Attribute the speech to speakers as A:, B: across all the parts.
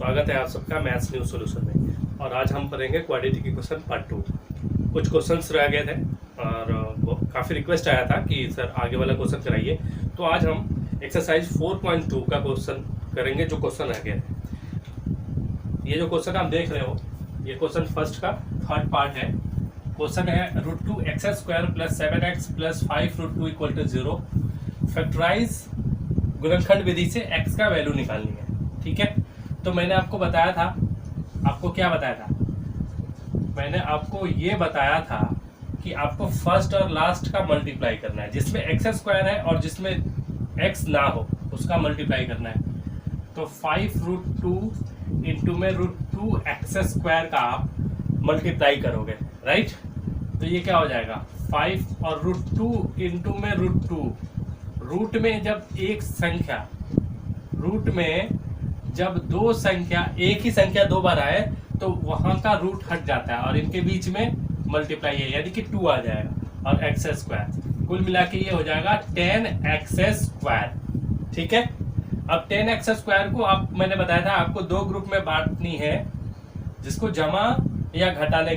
A: स्वागत है आप सबका मैथ्स न्यू सॉल्यूशन में। और आज हम पढ़ेंगे क्वाड्रेटिक इक्वेशन पार्ट 2। कुछ क्वेश्चंस रह गए थे और काफ़ी रिक्वेस्ट आया था कि सर आगे वाला क्वेश्चन कराइए, तो आज हम एक्सरसाइज 4.2 का क्वेश्चन करेंगे जो क्वेश्चन रह गए थे। ये जो क्वेश्चन आप देख रहे हो, ये क्वेश्चन फर्स्ट का थर्ड पार्ट है। क्वेश्चन है √2x² + 7x + 5√2 = 0। फैक्टराइज गुणनखंड विधि से x का वैल्यू निकालनी है। ठीक है, तो मैंने आपको बताया था, आपको क्या बताया था? मैंने आपको ये बताया था कि आपको फर्स्ट और लास्ट का मल्टीप्लाई करना है, जिसमें x² है और जिसमें x ना हो उसका मल्टीप्लाई करना है। तो 5√2 इंटू में √2x² का आप मल्टीप्लाई करोगे, राइट? तो ये क्या हो जाएगा? 5 और √2 इंटू में √2। रूट में जब एक संख्या, रूट में जब दो संख्या, एक ही संख्या दो बार आए तो वहां का रूट हट जाता है और इनके बीच में मल्टीप्लाई है, यानी कि 2 आ जाएगा और x²। कुल मिला के ये हो जाएगा 10x²। ठीक है, अब 10x² को आप, मैंने बताया था आपको दो ग्रुप में बांटनी है, जिसको जमा या घटाने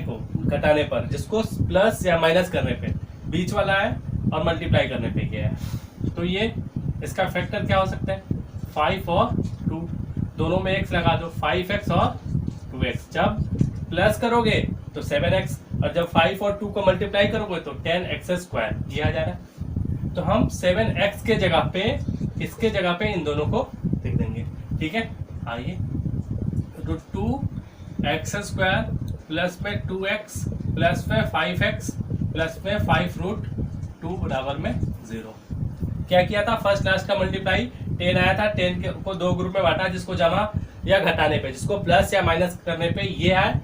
A: पर, जिसको प्लस या माइनस करने पे, बीच वाला है और मल्टीप्लाई करने पे ये है। तो ये इसका फैक्टर क्या हो सकता है? 5 और 2, दोनों में x लगा दो, 5x और 2x। जब प्लस करोगे तो 7x, और जब 5 और 2 को मल्टीप्लाई करोगे तो 10x² ये आ जा रहा है। तो हम 7x के जगह पे, इसके जगह पे इन दोनों को लिख देंगे। ठीक है, आइए, √2x² प्लस में 2x प्लस में 5x प्लस में 5√2 बराबर में 0। क्या किया था? फर्स्ट लास्ट का मल्टीप्लाई 10 आया था, 10 को दो ग्रुप में बांटा, जिसको जमा या घटाने पे, जिसको प्लस या माइनस करने पे ये आए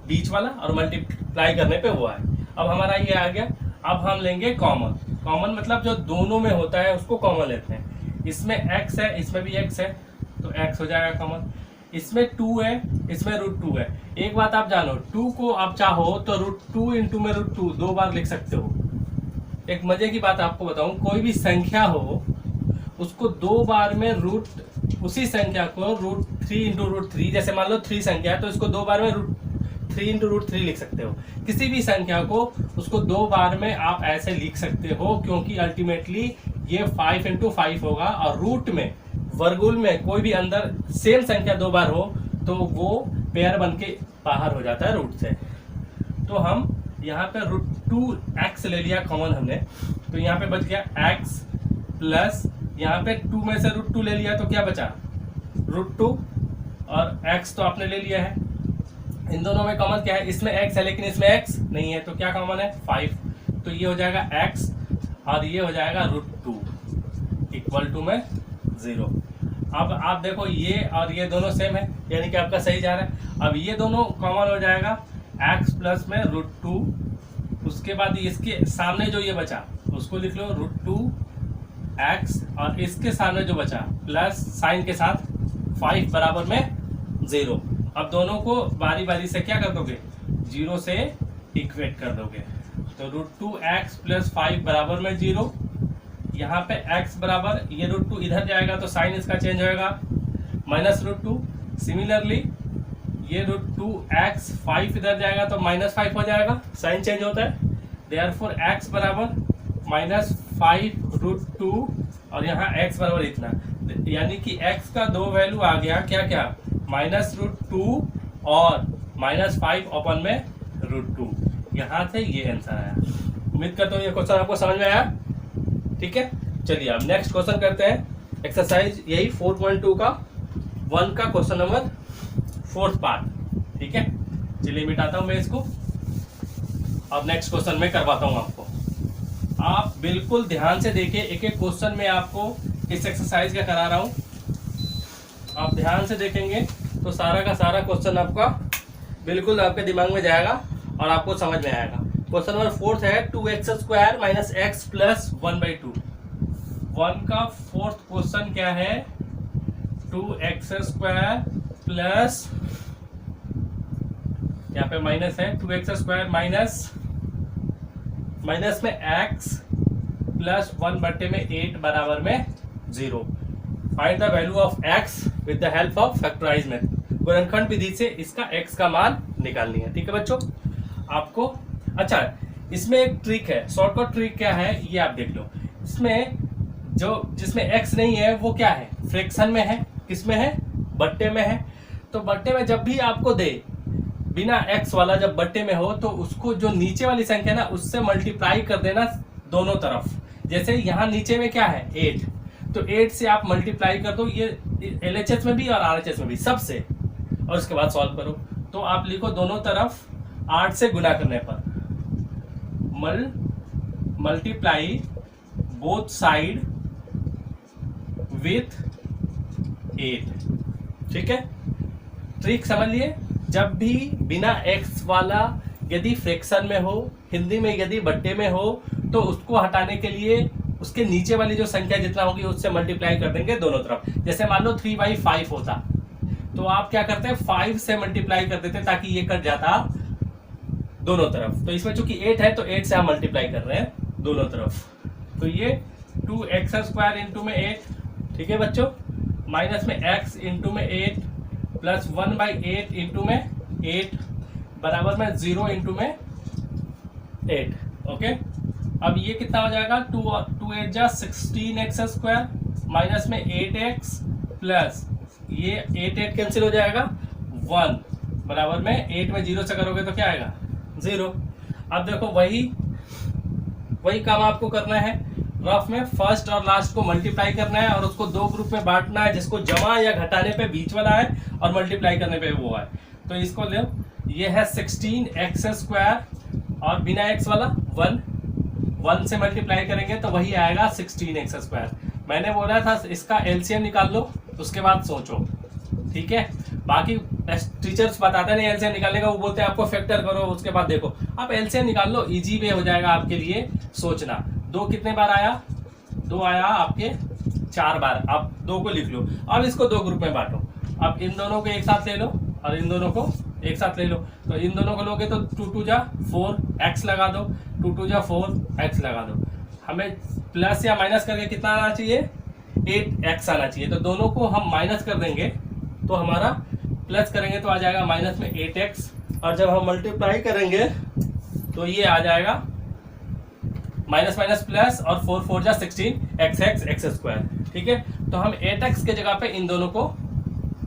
A: बीच वाला, और मल्टीप्लाई करने पे वो आए। अब हमारा ये आ गया। अब हम लेंगे कॉमन। कॉमन मतलब जो दोनों में होता है उसको कॉमन लेते हैं। इसमें x है, इसमें भी x है, तो x हो जाएगा कॉमन। इसमें 2 है, इसमें √2 है। एक बात आप जानो, 2 को आप चाहो तो √2 इंटू में √2 दो बार लिख सकते हो। एक मजे की बात आपको बताऊं, कोई भी संख्या हो उसको दो बार में उसी संख्या को √3 इंटू √3, जैसे मान लो 3 संख्या है तो इसको दो बार में √3 इंटू √3 लिख सकते हो। किसी भी संख्या को उसको दो बार में आप ऐसे लिख सकते हो, क्योंकि अल्टीमेटली ये 5 इंटू 5 होगा, और रूट में, वर्गमूल में कोई भी अंदर सेम संख्या दो बार हो तो वो पेयर बन के बाहर हो जाता है रूट से। तो हम यहाँ पे √2x ले लिया कॉमन हमने, तो यहाँ पे बच गया x प्लस, यहाँ पे 2 में से √2 ले लिया तो क्या बचा? √2, और x तो आपने ले लिया है। इन दोनों में कॉमन क्या है? इसमें x है लेकिन इसमें x नहीं है, तो क्या कॉमन है? 5। तो ये हो जाएगा x और ये हो जाएगा √2 = में 0। अब आप देखो, ये और ये दोनों सेम है, यानी कि आपका सही जा रहा है। अब ये दोनों कॉमन हो जाएगा, x प्लस में √2, उसके बाद इसके सामने जो ये बचा उसको लिख लो √2x, और इसके सामने जो बचा प्लस साइन के साथ 5 बराबर में 0। अब दोनों को बारी बारी से क्या कर दोगे? 0 से इक्वेट कर दोगे। तो √2x प्लस 5 बराबर में 0। यहाँ पे x बराबर, ये √2 इधर जाएगा तो साइन इसका चेंज होएगा, माइनस √2। सिमिलरली ये √2x 5 इधर जाएगा तो -5 हो जाएगा, साइन चेंज होता है। देयरफॉर x बराबर -5√2, और यहाँ x बराबर इतना, यानी कि x का दो वैल्यू आ गया, क्या क्या? -√2 और -5 में √2। यहाँ से ये आंसर आया। उम्मीद करता हूँ ये क्वेश्चन आपको समझ में आया। ठीक है, चलिए अब नेक्स्ट क्वेश्चन करते हैं। एक्सरसाइज यही 4.2 का 1 का क्वेश्चन नंबर 4th पार्ट। ठीक है, चलिए मिटाता हूँ मैं इसको। अब नेक्स्ट क्वेश्चन में करवाता हूँ आपको। आप बिल्कुल ध्यान से देखिए, एक एक क्वेश्चन में आपको इस एक्सरसाइज का करा रहा हूँ। आप ध्यान से देखेंगे तो सारा का सारा क्वेश्चन आपका बिल्कुल आपके दिमाग में जाएगा और आपको समझ में आएगा। क्वेश्चन नंबर 4th है 2x² - x प्लस 1/2। 1 का 4th क्वेश्चन क्या है? 2x² प्लस, यहाँ पे माइनस है, 2x² माइनस में x प्लस 1/8 बराबर में 0। Find the value of x with the help of factorise method. गुणनखंड विधि से इसका x का मान निकालनी है। ठीक है बच्चों, आपको अच्छा इसमें एक ट्रिक है, शॉर्टकट ट्रिक क्या है ये आप देख लो। इसमें जो जिसमें x नहीं है वो क्या है, फ्रैक्शन में है, किसमें है, बट्टे में है। तो बट्टे में जब भी आपको दे बिना x वाला जब बट्टे में हो तो उसको जो नीचे वाली संख्या ना उससे मल्टीप्लाई कर देना दोनों तरफ। जैसे यहाँ नीचे में क्या है 8, तो 8 से आप मल्टीप्लाई कर दो ये LHS में भी और RHS में भी सबसे, और उसके बाद सॉल्व करो। तो आप लिखो दोनों तरफ 8 से गुना करने पर मल्टीप्लाई बोथ साइड विथ 8। ठीक है, ट्रिक समझ लिए। जब भी बिना x वाला यदि फ्रैक्शन में हो, हिंदी में यदि बट्टे में हो, तो उसको हटाने के लिए उसके नीचे वाली जो संख्या जितना होगी उससे मल्टीप्लाई कर देंगे दोनों तरफ। जैसे मान लो 3/5 होता तो आप क्या करते हैं 5 से मल्टीप्लाई कर देते ताकि ये कट जाता दोनों तरफ। तो इसमें चूंकि 8 है तो 8 से हम मल्टीप्लाई कर रहे हैं दोनों तरफ। तो ये 2x² इंटू में 8, ठीक है बच्चों, माइनस में x इंटू में 8 प्लस 1/8 इंटू में 8 बराबर में 0 इंटू में 8। ओके, अब ये कितना हो जाएगा 2 8 16x² माइनस में 8x प्लस ये 8 कैंसिल हो जाएगा 1 बराबर में 8 में 0 से करोगे तो क्या आएगा 0। अब देखो वही काम आपको करना है, रफ में फर्स्ट और लास्ट को मल्टीप्लाई करना है और उसको दो ग्रुप में बांटना है, जिसको जमा या घटाने पे बीच वाला है और मल्टीप्लाई करने पे वो है। तो इसको ले, ये है 16x² और बिना x वाला 1 से मल्टीप्लाई करेंगे तो वही आएगा 16x²। मैंने बोला था इसका एलसीएम निकाल लो उसके बाद सोचो, ठीक है। बाकी टीचर्स बताते नहीं एलसीएम निकालने का, वो बोलते हैं आपको फैक्टर करो उसके बाद देखो। आप एलसीएम निकाल लो, इजी वे हो जाएगा आपके लिए सोचना। 2 कितने बार आया, 2 आया आपके 4 बार, आप 2 को लिख लो। अब इसको 2 ग्रुप में बांटो, अब इन दोनों को एक साथ ले लो और इन दोनों को एक साथ ले लो। तो इन दोनों को लोगे तो 2 2 जा 4 x लगा दो, 2 2 जा 4 x लगा दो। हमें प्लस या माइनस करके कितना आना चाहिए 8x आना चाहिए। तो दोनों को हम माइनस कर देंगे तो हमारा प्लस करेंगे तो आ जाएगा माइनस में 8x, और जब हम मल्टीप्लाई करेंगे तो ये आ जाएगा माइनस माइनस प्लस और 4 4 जा 16x²। ठीक है, तो हम 8x के जगह पे इन दोनों को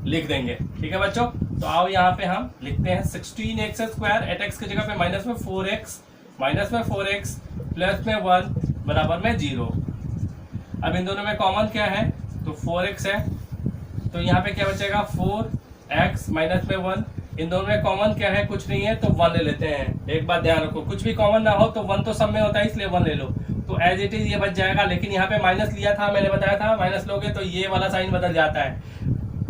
A: लिख देंगे। ठीक है बच्चों, तो आओ यहाँ पे हम लिखते हैं 16x² 8x की जगह पे माइनस में 4x प्लस में 1 बराबर में 0। अब इन दोनों में कॉमन क्या है तो 4x है, तो यहाँ पे क्या बचेगा 4x माइनस में 1। इन दोनों में कॉमन क्या है, कुछ नहीं है तो 1 ले लेते हैं। एक बात ध्यान रखो, कुछ भी कॉमन ना हो तो 1 तो सब में होता है, इसलिए 1 ले लो। तो एज इट इज ये बच जाएगा, लेकिन यहाँ पे माइनस लिया था, मैंने बताया था माइनस लोगे तो ये वाला साइन बदल जाता है,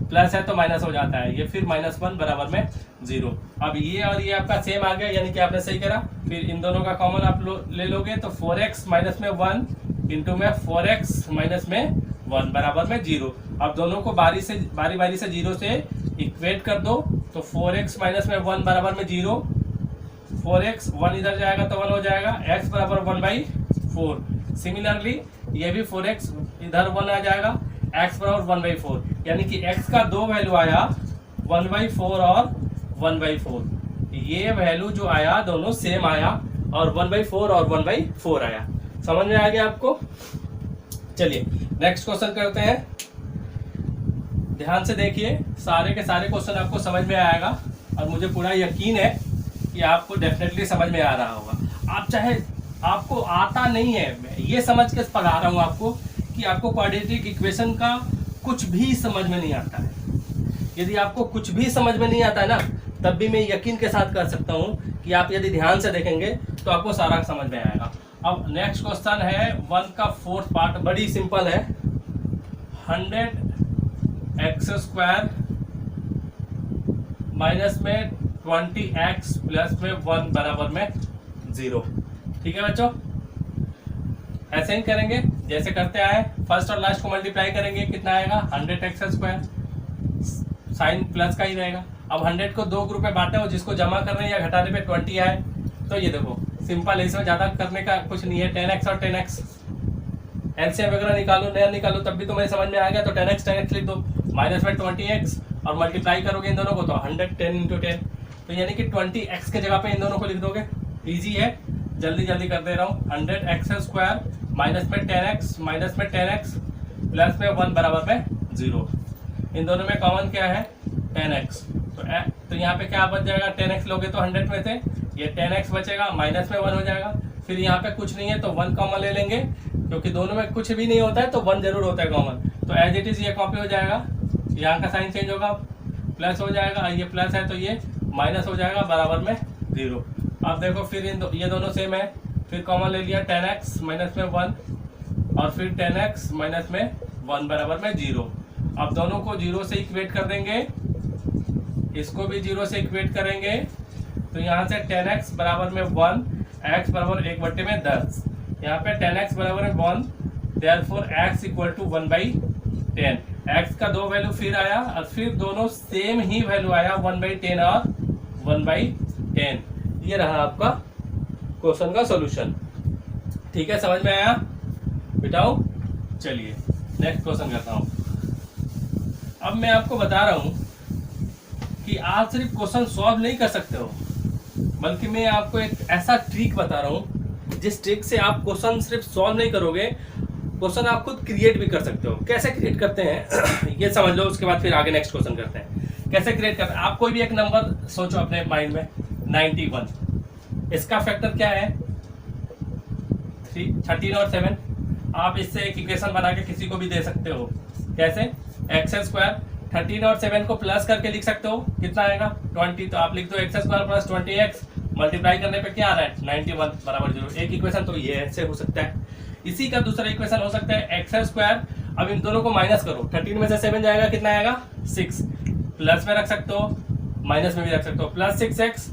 A: प्लस है तो माइनस हो जाता है, ये फिर -1 बराबर में 0। अब ये और ये आपका सेम आ गया, यानी कि आपने सही करा। फिर इन दोनों का कॉमन आप ले लोगे तो 4x माइनस में 1 इंटू में 4x माइनस में 1 बराबर में 0। अब दोनों को बारी बारी से 0 से इक्वेट कर दो, तो 4x माइनस में 1 बराबर में 0, 4x 1 इधर जाएगा तो 1 हो जाएगा, x बराबर 1/4। सिमिलरली ये भी 4x इधर 1 आ जाएगा, x बराबर 1/4, यानी कि x का 2 वैल्यू आया 1/4 और 1/4। ये वैल्यू जो आया दोनों सेम आया और 1/4 और 1/4 आया। समझ में आ गया आपको? चलिए नेक्स्ट क्वेश्चन करते हैं। ध्यान से देखिए, सारे के सारे क्वेश्चन आपको समझ में आएगा और मुझे पूरा यकीन है कि आपको डेफिनेटली समझ में आ रहा होगा। आप चाहे आपको आता नहीं है, मैं ये समझ के पढ़ा रहा हूँ आपको कि आपको क्वाड्रेटिक इक्वेशन का कुछ भी समझ में नहीं आता है। यदि आपको कुछ भी समझ में नहीं आता है ना, तब भी मैं यकीन के साथ कर सकता हूँ कि आप यदि ध्यान से देखेंगे तो आपको सारा समझ में आएगा। अब नेक्स्ट क्वेश्चन है 1 का 4th पार्ट, बड़ी सिंपल है। 100x² माइनस में 20x प्लस में 1 बराबर में 0। ठीक है बच्चों, ऐसे ही करेंगे जैसे करते आए। फर्स्ट और लास्ट को मल्टीप्लाई करेंगे, कितना आएगा 100x², साइन प्लस का ही रहेगा। अब 100 को 2 ग्रुप में बांटे हो, जिसको जमा करने या घटाने पे 20 आए। तो ये देखो सिंपल है, इसमें ज़्यादा करने का कुछ नहीं है। 10x और 10x एलसीएम वगैरह निकालो, नया निकालो, तब भी तुम्हें समझ में आ गया। तो 10x लिख दो, माइनस में 20x और मल्टीप्लाई करोगे इन दोनों को तो 110 इंटू 10, तो यानी कि 20x के जगह पे इन दोनों को लिख दोगे। इजी है, जल्दी जल्दी कर दे रहा हूँ। 100x² माइनस में 10x माइनस में 10x प्लस में 1 बराबर में 0। इन दोनों में कॉमन क्या है 10x, तो यहाँ पे क्या बच जाएगा 10x लोगे तो 100 में से ये 10x बचेगा, माइनस में 1 हो जाएगा। फिर यहाँ पे कुछ नहीं है तो 1 कॉमन ले लेंगे, क्योंकि दोनों में कुछ भी नहीं होता है तो 1 जरूर होता है कॉमन, तो एज इट इज ये कॉपी हो जाएगा, यहाँ का साइन चेंज होगा, प्लस हो जाएगा, ये प्लस है तो ये माइनस हो जाएगा बराबर में 0। अब देखो फिर ये दोनों सेम है, फिर कॉमन ले लिया 10x माइनस में 1 और फिर 10x माइनस में 1 बराबर में 0। अब दोनों को 0 से इक्वेट कर देंगे, इसको भी 0 से इक्वेट करेंगे, तो यहाँ से 10x बराबर में 1, x बराबर 1/10, यहाँ पे 10x बराबर में 1, therefore x equal to 1/10। x का 2 वैल्यू फिर आया और फिर दोनों सेम ही वैल्यू आया 1/10 और 1/10। ये रहा आपका क्वेश्चन का सॉल्यूशन। ठीक है, समझ में आया बेटाओ? चलिए नेक्स्ट क्वेश्चन करता हूँ। अब मैं आपको बता रहा हूँ कि आप सिर्फ क्वेश्चन सॉल्व नहीं कर सकते हो, बल्कि मैं आपको एक ऐसा ट्रिक बता रहा हूँ जिस ट्रिक से आप क्वेश्चन सिर्फ सॉल्व नहीं करोगे, क्वेश्चन आप खुद क्रिएट भी कर सकते हो। कैसे क्रिएट करते हैं ये समझ लो, उसके बाद फिर आगे नेक्स्ट क्वेश्चन करते हैं। कैसे क्रिएट करते हैं, आप कोई भी एक नंबर सोचो अपने माइंड में 91, इसका फैक्टर क्या है 13 और 7। आप इससे एक इक्वेशन बना के किसी को भी दे सकते हो। कैसे, x² 13 और 7 को प्लस करके लिख सकते हो, कितना आएगा 20, तो आप लिख दो x² प्लस 20x, मल्टीप्लाई करने पे क्या आ रहा है 91 बराबर 0। एक इक्वेशन तो ये ऐसे हो सकता है। इसी का दूसरा इक्वेशन हो सकता है x², अब इन दोनों को माइनस करो, 13 में से 7 जाएगा, कितना आएगा 6, प्लस में रख सकते हो माइनस में भी रख सकते हो, प्लस 6x,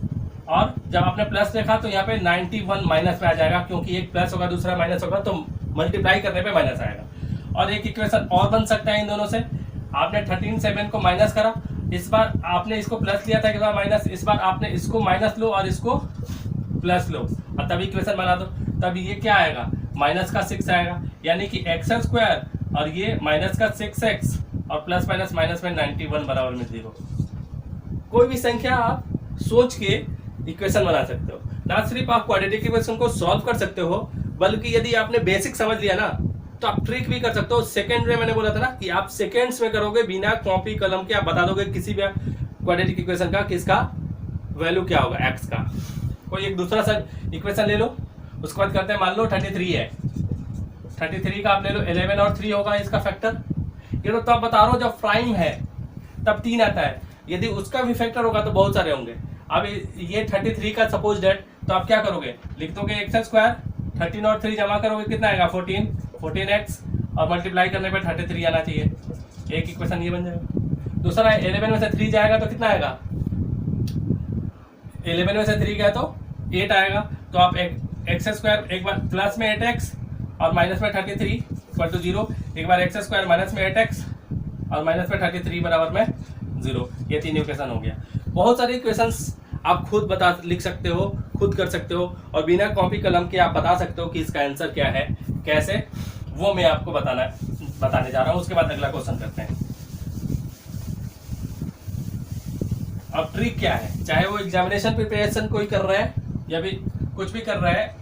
A: और जब आपने प्लस लिखा तो यहाँ पे 91 माइनस में आ जाएगा, क्योंकि एक प्लस होगा दूसरा माइनस होगा, तो मल्टीप्लाई करने पे माइनस आएगा। और एक इक्वेशन और बन सकता है इन दोनों से, आपने 13 7 को माइनस करा, इस बार आपने इसको प्लस लिया था, इस बार माइनस, इस बार आपने इसको माइनस लो और इसको प्लस लो और तभी इक्वेशन बना दो, तब ये क्या आएगा माइनस का 6 आएगा, यानी कि x² और ये माइनस का 6x और प्लस माइनस माइनस में 91 बराबर में 0। कोई भी संख्या आप सोच के इक्वेशन बना सकते हो। ना सिर्फ आप क्वाड्रेटिक इक्वेशन को सॉल्व कर सकते हो, बल्कि यदि आपने बेसिक समझ लिया ना तो आप ट्रिक भी कर सकते हो। सेकंड में मैंने बोला था ना कि आप सेकंड्स में करोगे, बिना कॉपी कलम के आप बता दोगे किसी भी क्वाड्रेटिक इक्वेशन का किसका वैल्यू क्या होगा x का। कोई एक दूसरा सा इक्वेशन ले लो, उसके बाद करते हैं, मान लो 33 है, 33 का आप ले लो 11 और 3 होगा इसका फैक्टर। ये तो आप बता रहे हो जब प्राइम है तब 3 आता है, यदि उसका भी फैक्टर होगा तो बहुत सारे होंगे। अब ये 33 का सपोज डेट, तो आप क्या करोगे, लिख दोगे x², 13 और 3 जमा करोगे, कितना आएगा 14x, और मल्टीप्लाई करने पे 33 आना चाहिए। एक इक्वेशन ये बन जाएगा। दूसरा 11 में से 3 जाएगा तो कितना आएगा, 11 में से 3 गया तो 8 आएगा, तो आप x² एक बार प्लस में 8x और माइनस में 33 इक्वल टू 0, एक बार x² माइनस में 8x और माइनस में 33 बराबर में 0। ये 3 इक्वेशन हो गया। बहुत सारे इक्वेशंस आप खुद लिख सकते हो, खुद कर सकते हो, और बिना कॉपी कलम के आप बता सकते हो कि इसका आंसर क्या है, कैसे, वो मैं आपको बताने जा रहा हूँ। उसके बाद अगला क्वेश्चन करते हैं। अब ट्रिक क्या है, चाहे वो एग्जामिनेशन प्रिपरेशन कोई कर रहा है या भी कुछ भी कर रहा है,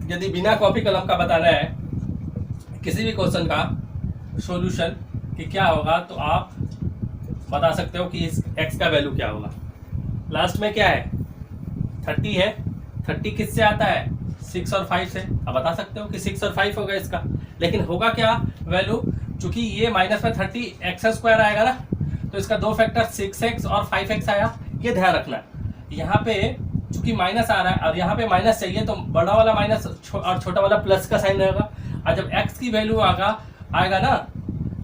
A: यदि बिना कॉपी कलम का बताना है किसी भी क्वेश्चन का सॉल्यूशन कि क्या होगा, तो आप बता सकते हो कि इस x का वैल्यू क्या होगा। लास्ट में क्या है 30 है, 30 किससे आता है 6 और 5 से, अब बता सकते हो कि 6 और 5 होगा इसका, लेकिन होगा क्या वैल्यू, चूंकि ये माइनस में 30x² आएगा ना, तो इसका 2 फैक्टर 6x और 5x आया। ये ध्यान रखना, यहाँ पे चूंकि माइनस आ रहा है और यहाँ पे माइनस चाहिए, तो बड़ा वाला माइनस और छोटा वाला प्लस का साइन रहेगा, और जब x की वैल्यू आएगा ना,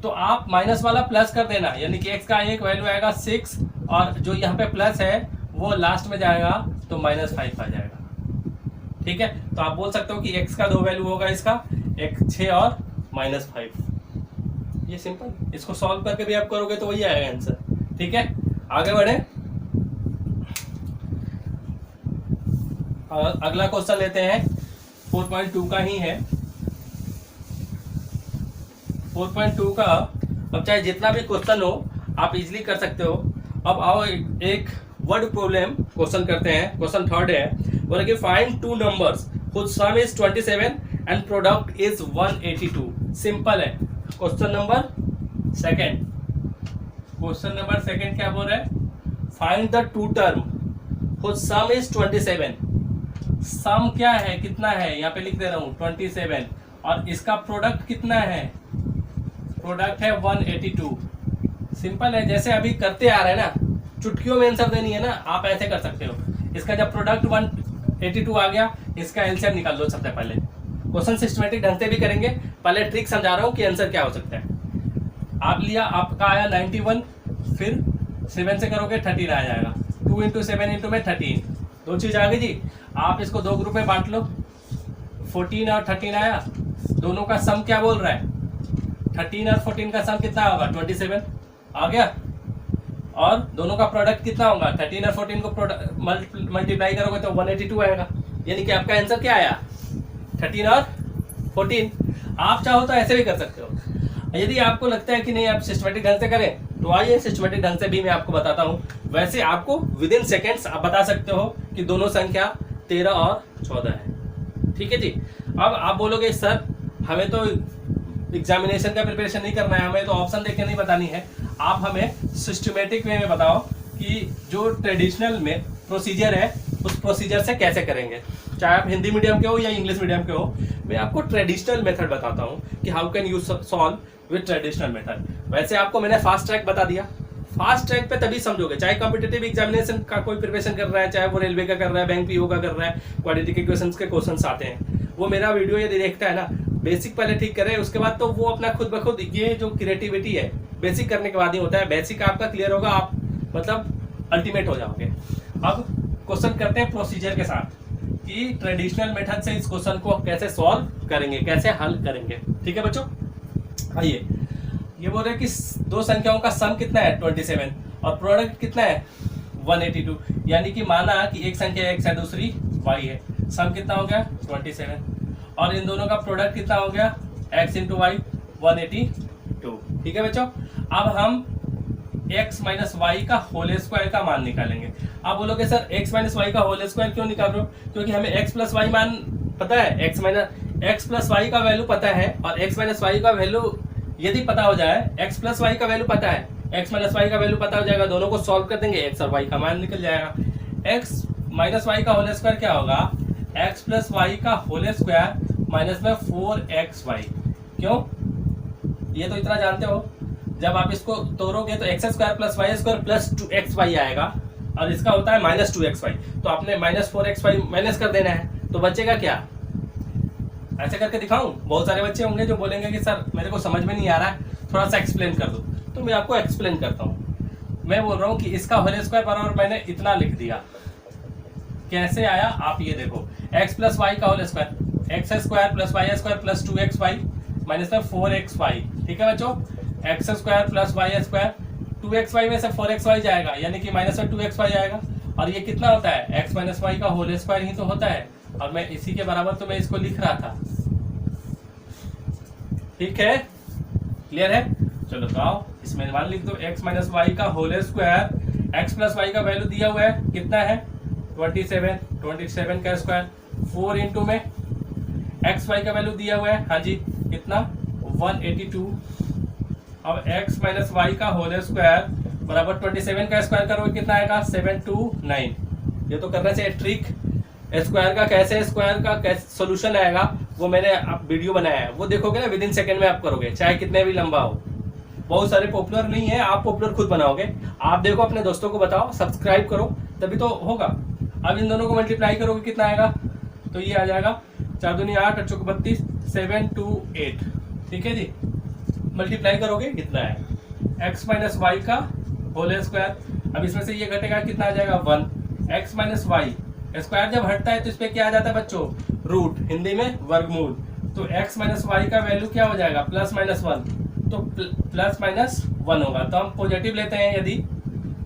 A: तो आप माइनस वाला प्लस कर देना, यानी कि x का एक वैल्यू आएगा 6 और जो यहाँ पे प्लस है वो लास्ट में जाएगा तो -5 आ जाएगा। ठीक है, तो आप बोल सकते हो कि x का 2 वैल्यू होगा इसका, एक 6 और -5। ये सिंपल, इसको सॉल्व करके भी आप करोगे तो वही आएगा आंसर। ठीक है, आगे बढ़े। अगला क्वेश्चन लेते हैं, 4.2 का ही है। 4.2 का अब चाहे जितना भी क्वेश्चन हो आप इजीली कर सकते हो। अब आओ एक वर्ड प्रॉब्लम क्वेश्चन करते हैं। क्वेश्चन थर्ड है, बोले कि find two numbers whose sum is 27 and product is 182। Simple है। क्वेश्चन नंबर सेकंड क्या बोल रहा है, find the to term whose sum is 27। सम क्या है, कितना है, यहाँ पे लिख दे रहा हूँ 27, और इसका प्रोडक्ट कितना है, प्रोडक्ट है 182। सिंपल है, जैसे अभी करते आ रहे हैं ना, चुटकियों में आंसर देनी है ना, आप ऐसे कर सकते हो। इसका जब प्रोडक्ट 182 आ गया, इसका एलसीएम निकाल लो सबसे पहले। क्वेश्चन सिस्टमेटिक ढंग से भी करेंगे, पहले ट्रिक समझा रहा हूँ कि आंसर क्या हो सकता है। आप लिया, आपका आया 91, फिर 7 से करोगे 13 आ जाएगा, 2 इंटू 7 इंटू में 13, दो चीज आ गई जी। आप इसको दो ग्रुप में बांट लो, 14 और 13 आया, दोनों का सम क्या बोल रहा है, 13 और 14 का सम कितना होगा, 27 आ गया, और दोनों का प्रोडक्ट कितना होगा, 13 और 14 को मल्टीप्लाई करोगे तो 182 आएगा। यानी कि आपका आंसर क्या आया, 13 और 14। आप चाहो तो ऐसे भी कर सकते हो। यदि आपको लगता है कि नहीं आप सिस्टमेटिक ढंग से करें, तो आइए सिस्टमेटिक ढंग से भी मैं आपको बताता हूँ। वैसे आपको विद इन सेकेंड्स आप बता सकते हो कि दोनों संख्या 13 और 14 है। ठीक है जी। अब आप बोलोगे सर हमें तो एग्जामिनेशन का प्रिपरेशन नहीं करना है, हमें तो ऑप्शन देख के नहीं बतानी है, आप हमें सिस्टमेटिक वे में बताओ कि जो ट्रेडिशनल में प्रोसीजर है उस प्रोसीजर से कैसे करेंगे। चाहे आप हिंदी मीडियम के हो या इंग्लिश मीडियम के हो, मैं आपको ट्रेडिशनल मेथड बताता हूँ कि how can you solve with traditional method. वैसे आपको मैंने फास्ट ट्रैक बता दिया, फास्ट ट्रैक पे तभी समझोगे, चाहे कॉम्पिटिटिव एग्जामिनेशन का कोई प्रिपरेशन कर रहा है, चाहे वो रेलवे का कर रहा है, बैंक पीओ का कर रहा है, क्वाड्रेटिक इक्वेशंस के क्वेश्चंस आते हैं, वो मेरा वीडियो यदि देखता है ना, बेसिक पहले ठीक करे, उसके बाद तो वो अपना खुद ब खुद ये जो क्रिएटिविटी है बेसिक करने के बाद ही होता है। बेसिक आपका क्लियर होगा, आप मतलब अल्टीमेट हो जाओगे। अब क्वेश्चन करते हैं प्रोसीजर के साथ कि ट्रेडिशनल मेथड से इस क्वेश्चन को कैसे सॉल्व करेंगे, कैसे हल करेंगे। ठीक है बच्चों, आइए। ये बोल रहे हैं कि दो संख्याओं का सम कितना है 27 और प्रोडक्ट कितना है 182। यानी कि माना कि एक संख्या x है, दूसरी y है, सम कितना हो गया 27, और इन दोनों का प्रोडक्ट कितना हो गया x इंटू वाई 182। ठीक है बच्चों, अब हम x माइनस वाई का होल स्क्वायर का मान निकालेंगे। आप बोलोगे सर x माइनस वाई का होल स्क्वायर क्यों निकाल रहे हो, क्योंकि हमें x प्लस वाई मान पता है, x प्लस वाई का वैल्यू पता है, और x माइनस वाई का वैल्यू यदि पता हो जाए, x प्लस वाई का वैल्यू पता है, x माइनस वाई का वैल्यू पता हो जाएगा, दोनों को सॉल्व कर देंगे, x और y का मान निकल जाएगा। x माइनस वाई का होल स्क्वायर क्या होगा, x प्लस वाई का होल स्क्वायर माइनस में 4xy। क्यों, ये तो इतना जानते हो, जब आप इसको तोड़ोगे तो x square plus y square plus 2xy आएगा, और इसका होता है माइनस 2xy, तो आपने माइनस 4xy माइनस कर देना है, तो बचेगा क्या। ऐसे करके दिखाऊं, बहुत सारे बच्चे होंगे जो बोलेंगे कि सर मेरे को समझ में नहीं आ रहा है, थोड़ा सा एक्सप्लेन कर दो, तो मैं आपको एक्सप्लेन करता हूँ। मैं बोल रहा हूँ कि इसका होल स्क्वायर बराबर मैंने इतना लिख दिया, कैसे आया आप ये देखो, x प्लस वाई का whole square, x square plus y square plus 2xy minus में 4xy। ठीक है बच्चों, x square plus y square 2xy में से 4xy जाएगा, यानी कि माइनस में 2xy आएगा, और ये कितना होता है x माइनस वाई का होल स्क्वायर ही तो होता है, और मैं इसी के बराबर तो मैं इसको लिख रहा था। ठीक है, क्लियर है। चलो तो आओ इसमें मान लिख दो, x माइनस वाई का whole square, x plus y का वैल्यू दिया हुआ है कितना है 27 का स्क्वायर, 4 इंटू में एक्स वाई का वैल्यू दिया हुआ है, हाँ जी कितना 182। अब x माइनस वाई का होल स्क्वायर बराबर 27 का स्क्वायर करोगे कितना आएगा 729। ये तो करने से ट्रिक, स्क्वायर का कैसे सोल्यूशन आएगा वो मैंने आप वीडियो बनाया है, वो देखोगे ना विद इन सेकेंड में आप करोगे, चाहे कितने भी लंबा हो। बहुत सारे पॉपुलर नहीं है, आप पॉपुलर खुद बनाओगे, आप देखो अपने दोस्तों को बताओ, सब्सक्राइब करो तभी तो होगा। अब इन दोनों को मल्टीप्लाई करोगे कितना आएगा, तो ये आ जाएगा 4 दूनी 8 और 4 32 728। ठीक है जी, मल्टीप्लाई करोगे कितना है x माइनस वाई का होल स्क्वायर। अब इसमें से ये घटेगा कितना आ जाएगा 1। x माइनस वाई स्क्वायर जब हटता है तो इस पर क्या आ जाता है बच्चों, रूट, हिंदी में वर्गमूल। तो x माइनस वाई का वैल्यू क्या हो जाएगा प्लस माइनस 1, तो प्लस माइनस 1 होगा। तो हम पॉजिटिव लेते हैं यदि,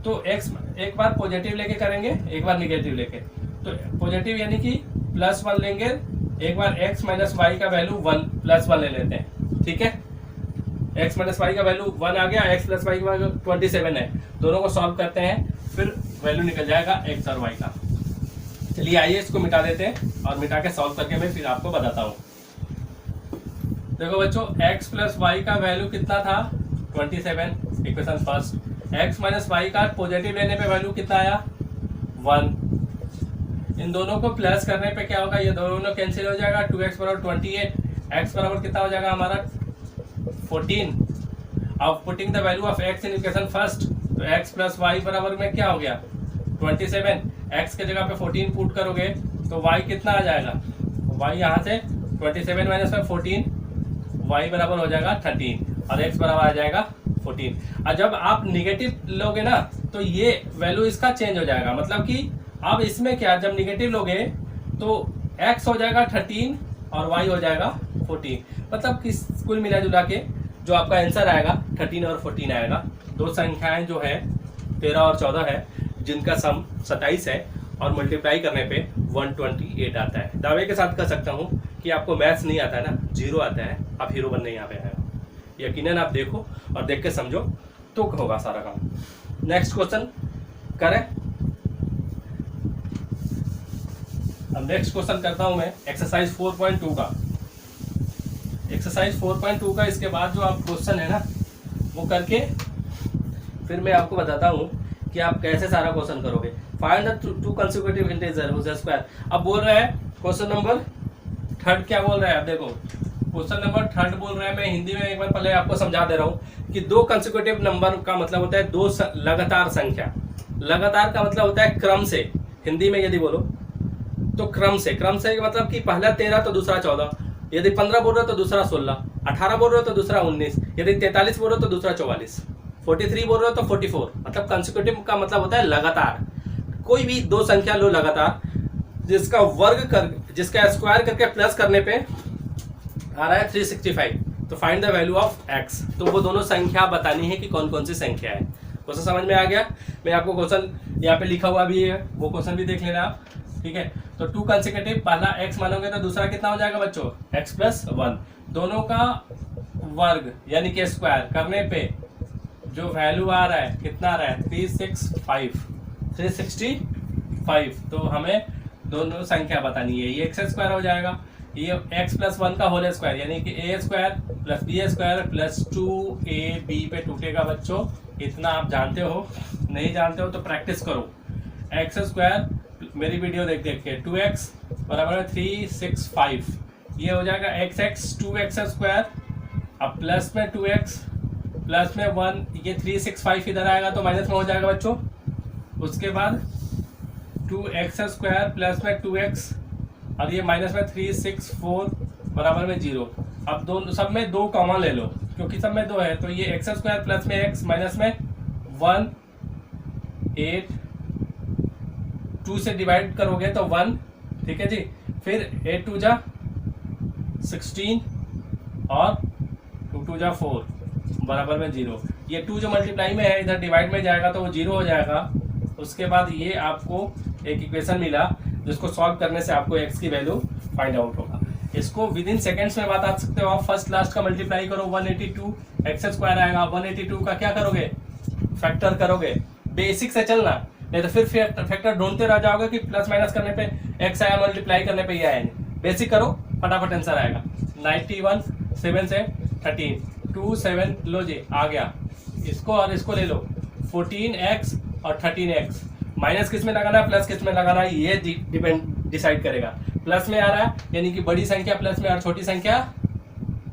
A: तो x एक बार पॉजिटिव लेके करेंगे, एक बार निगेटिव लेके, तो पॉजिटिव यानी कि प्लस 1 लेंगे, एक बार x माइनस वाई का वैल्यू 1 प्लस 1 ले लेते हैं। ठीक है, x माइनस वाई का वैल्यू 1 आ गया, x प्लस वाई का वैल्यू 27 है। दोनों को सॉल्व करते हैं, फिर वैल्यू निकल जाएगा x और y का। चलिए आइए इसको मिटा देते हैं और मिटा के सॉल्व करके मैं फिर आपको बताता हूँ। देखो बच्चों, x प्लस वाई का वैल्यू कितना था 27, equation first. x minus y का पॉजिटिव लेने पे वैल्यू कितना आया 1। इन दोनों को प्लस करने पे क्या होगा, ये दोनों कैंसिल हो जाएगा, 2x बराबर 28, x बराबर कितना हो जाएगा हमारा 14। अब putting the value of x in equation first, तो x प्लस वाई बराबर में क्या हो गया 27, x के जगह पे 14 पुट करोगे तो y कितना आ जाएगा, y यहाँ से 27 माइनस में 14, y बराबर हो जाएगा 13 और x बराबर आ जाएगा 14। और जब आप निगेटिव लोगे ना तो ये वैल्यू इसका चेंज हो जाएगा, मतलब कि अब इसमें क्या, जब निगेटिव लोगे तो x हो जाएगा 13 और y हो जाएगा 14। मतलब कि कुल मिला जुला के जो आपका आंसर आएगा 13 और 14 आएगा। दो संख्याएं जो है 13 और 14 है, जिनका सम 27 है और मल्टीप्लाई करने पे 128 आता है। दावे के साथ कह सकता हूँ कि आपको मैथ्स नहीं आता है ना, 0 आता है, आप हीरो बनने यहाँ पे आए हो। यकीनन आप देखो और देख के समझो तो होगा सारा काम। नेक्स्ट क्वेश्चन करें। अब नेक्स्ट क्वेश्चन करता हूं मैं एक्सरसाइज 4.2 का। एक्सरसाइज 4.2 का इसके बाद जो आप क्वेश्चन है ना वो करके फिर मैं आपको बताता हूं कि आप कैसे सारा क्वेश्चन करोगे। Find the two consecutive integer whose square. अब बोल रहा है क्वेश्चन नंबर 3 क्या बोल रहा है, अब देखो क्वेश्चन नंबर 3 बोल रहा है, मैं हिंदी में एक बार पहले आपको समझा दे रहा हूँ कि दो कंसेक्यूटिव नंबर का मतलब होता है दो लगातार संख्या। लगातार का मतलब होता है क्रम से, हिंदी में यदि बोलो तो क्रम से मतलब कि पहला 13 तो दूसरा 14, यदि 15 बोल रहे हो तो दूसरा 16, 18 बोल रहे हो तो दूसरा 19, यदि 43 बोल रहे हो तो दूसरा 44, 43 बोल रहे हो तो 44। मतलब कंसेक्यूटिव का मतलब होता है लगातार। कोई भी दो संख्या लो लगातार जिसका स्क्वायर करके प्लस करने पे आ रहा है 365, तो find the value of x। तो वो दोनों संख्या बतानी है कि कौन कौन सी संख्या है। क्वेश्चन समझ में आ गया। मैं आपको क्वेश्चन यहाँ पे लिखा हुआ भी है, वो क्वेश्चन भी देख लेना आप, ठीक है। तो टू कंसेक्यूटिव, पहला x मानोगे तो दूसरा कितना हो जाएगा बच्चों x प्लस 1, दोनों का वर्ग यानी कि स्क्वायर करने पे जो वैल्यू आ रहा है कितना आ रहा है 365। तो हमें दोनों संख्या बतानी है। ये x स्क्वायर हो जाएगा, ये x प्लस 1 का होल स्क्वायर यानी कि a square plus b square plus 2ab पे टूटेगा बच्चों। इतना आप जानते हो, नहीं जानते हो तो प्रैक्टिस करो। x स्क्वायर मेरी वीडियो देख देख के 2x बराबर 365, ये हो जाएगा x 2x स्क्वायर, अब प्लस में 2x प्लस में 1, ये 365 इधर आएगा तो माइनस में हो जाएगा बच्चों। उसके बाद 2x स्क्वायर प्लस में 2x और ये माइनस में 364 बराबर में 0। अब दोनों सब में 2 कॉमन ले लो क्योंकि सब में 2 है, तो ये x स्क्वायर प्लस में x माइनस में 1 8, 2 से डिवाइड करोगे तो 1, ठीक है जी। फिर 8 2 जा 16 और 2 2 जा 4 बराबर में 0। ये 2 जो मल्टीप्लाई में है इधर डिवाइड में जाएगा तो वो 0 हो जाएगा। उसके बाद ये आपको एक इक्वेशन मिला जिसको सॉल्व करने से आपको x की वैल्यू फाइंड आउट होगा। इसको विद इन सेकेंड्स में बता सकते हो आप। फर्स्ट लास्ट का मल्टीप्लाई करो 182, x स्क्वायर आएगा। 182 का क्या करोगे, फैक्टर करोगे। बेसिक से चलना, नहीं तो फिर फैक्टर ढूंढते रह जाओगे कि प्लस माइनस करने पे x आया, मल्टीप्लाई करने पे ये आया। बेसिक करो, फटाफट आंसर आएगा। 91 7 से 13 2 7 लो जी आ गया। इसको और इसको ले लो 14x और 13x। माइनस किस में लगाना है प्लस किस में लगाना है ये डिसाइड करेगा। प्लस में आ रहा है यानी कि बड़ी संख्या प्लस में और छोटी संख्या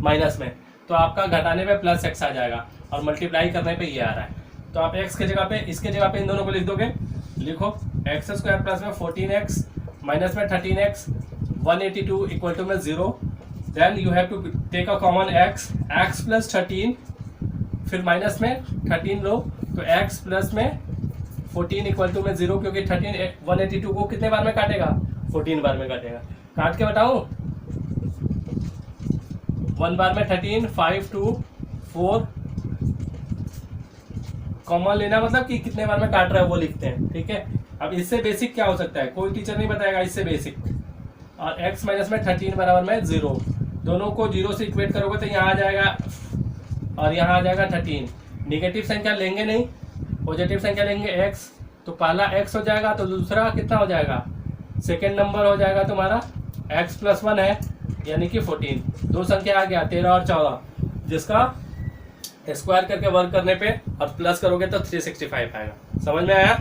A: माइनस में, तो आपका घटाने पे प्लस x आ जाएगा और मल्टीप्लाई करने पे ये आ रहा है। तो आप x के जगह पे इसके जगह पे इन दोनों को लिख दोगे। लिखो x स्क्वायर प्लस में 14x माइनस में 13x 182 इक्वल टू में 0। Then you have to take a common x plus 13, फिर माइनस में 13 लो तो x प्लस में 14 इक्वल टू में 0, क्योंकि 182 को कितने बार में काटेगा 14 बार में काटेगा। काट के बताऊं 1 बार में 13 5 2 4 कॉमन लेना, मतलब कि कितने बार में काट रहा है वो लिखते हैं, ठीक है। अब इससे बेसिक क्या हो सकता है कोई टीचर नहीं बताएगा इससे बेसिक। और x माइनस में 13 बराबर में 0, दोनों को 0 से इक्वेट करोगे तो यहाँ आ जाएगा और यहाँ आ जाएगा 13। निगेटिव संख्या लेंगे नहीं, पॉजिटिव संख्या लेंगे x, तो पहला x हो जाएगा, तो दूसरा कितना हो जाएगा, सेकेंड नंबर हो जाएगा तुम्हारा x + 1 है यानी कि 14। दो संख्या आ गया 13 और 14, जिसका स्क्वायर करके वर्क करने पे और प्लस करोगे तो 365 आएगा। समझ में आया?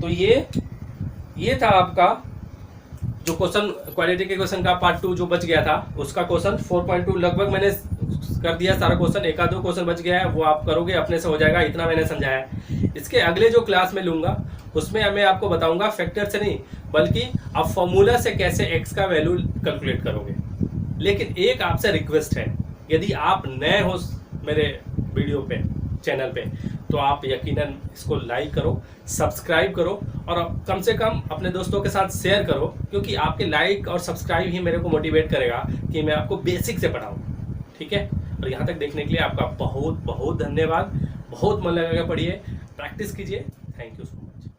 A: तो ये था आपका जो क्वेश्चन, क्वालिटी के क्वेश्चन का पार्ट 2 जो बच गया था, उसका क्वेश्चन 4.2 लगभग मैंने कर दिया सारा क्वेश्चन। एक आध दो क्वेश्चन बच गया है, वो आप करोगे अपने से हो जाएगा, इतना मैंने समझाया है। इसके अगले जो क्लास में लूंगा उसमें मैं आपको बताऊंगा फैक्टर से नहीं, बल्कि आप फॉर्मूला से कैसे एक्स का वैल्यू कैलकुलेट करोगे। लेकिन एक आपसे रिक्वेस्ट है, यदि आप नए हो मेरे वीडियो पे, चैनल पे, तो आप यकीनन इसको लाइक करो, सब्सक्राइब करो और कम से कम अपने दोस्तों के साथ शेयर करो, क्योंकि आपके लाइक और सब्सक्राइब ही मेरे को मोटिवेट करेगा कि मैं आपको बेसिक से पढ़ाऊँ। ठीक है? और यहाँ तक देखने के लिए आपका बहुत बहुत धन्यवाद। बहुत मन लगा के पढ़िए, प्रैक्टिस कीजिए। Thank you so much.